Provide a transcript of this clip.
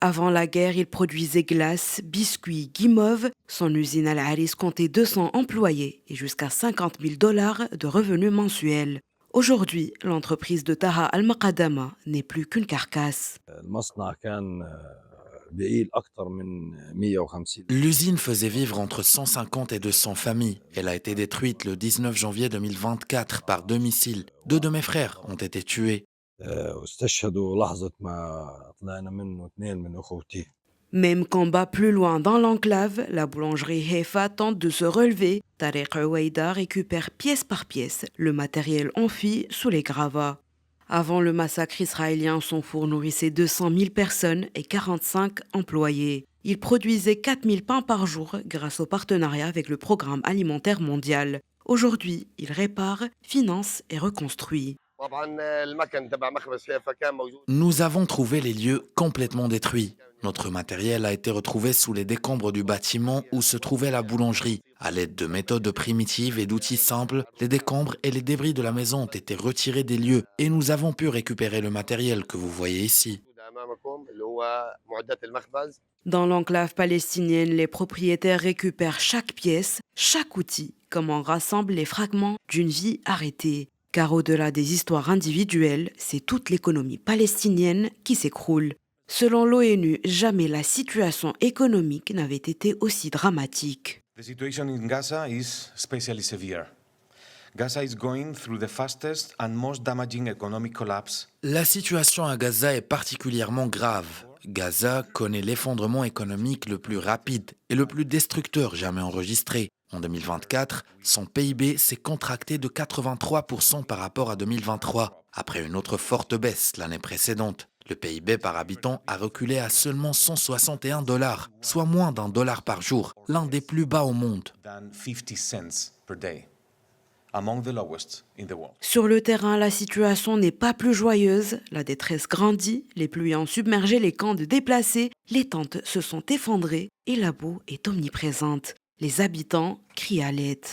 Avant la guerre, il produisait glaces, biscuits, guimauves. Son usine à Al-Aris comptait 200 employés et jusqu'à 50 000 dollars de revenus mensuels. Aujourd'hui, l'entreprise de Taha Al-Maqadama n'est plus qu'une carcasse. المصنع كان بيقيل أكتر من 150. L'usine faisait vivre entre 150 et 200 familles. Elle a été détruite le 19 janvier 2024 par 2 missiles. 2 de mes frères ont été tués. واستشهدوا لحظة ما طلعنا منه اثنين من أخوتي. Même combat plus loin dans l'enclave, la boulangerie Hefa tente de se relever. Tariq Ouaïda récupère pièce par pièce le matériel enfui sous les gravats. Avant le massacre israélien, son four nourrissait 200 000 personnes et 45 employés. Il produisait 4 000 pains par jour grâce au partenariat avec le Programme alimentaire mondial. Aujourd'hui, il répare, finance et reconstruit. Nous avons trouvé les lieux complètement détruits. Notre matériel a été retrouvé sous les décombres du bâtiment où se trouvait la boulangerie. À l'aide de méthodes primitives et d'outils simples, les décombres et les débris de la maison ont été retirés des lieux et nous avons pu récupérer le matériel que vous voyez ici. Dans l'enclave palestinienne, les propriétaires récupèrent chaque pièce, chaque outil, comme on rassemble les fragments d'une vie arrêtée. Car au-delà des histoires individuelles, c'est toute l'économie palestinienne qui s'écroule. Selon l'ONU, jamais la situation économique n'avait été aussi dramatique. The situation in Gaza is especially severe. Gaza is going through the fastest and most damaging economic collapse. La situation à Gaza est particulièrement grave. Gaza connaît l'effondrement économique le plus rapide et le plus destructeur jamais enregistré. En 2024, son PIB s'est contracté de 83% par rapport à 2023, après une autre forte baisse l'année précédente. Le PIB par habitant a reculé à seulement 161 dollars, soit moins d'$1 par jour, l'un des plus bas au monde. Than 50 cents per day, among the lowest in the world. Sur le terrain, la situation n'est pas plus joyeuse. La détresse grandit, les pluies ont submergé les camps de déplacés, les tentes se sont effondrées et la boue est omniprésente. Les habitants crient à l'aide.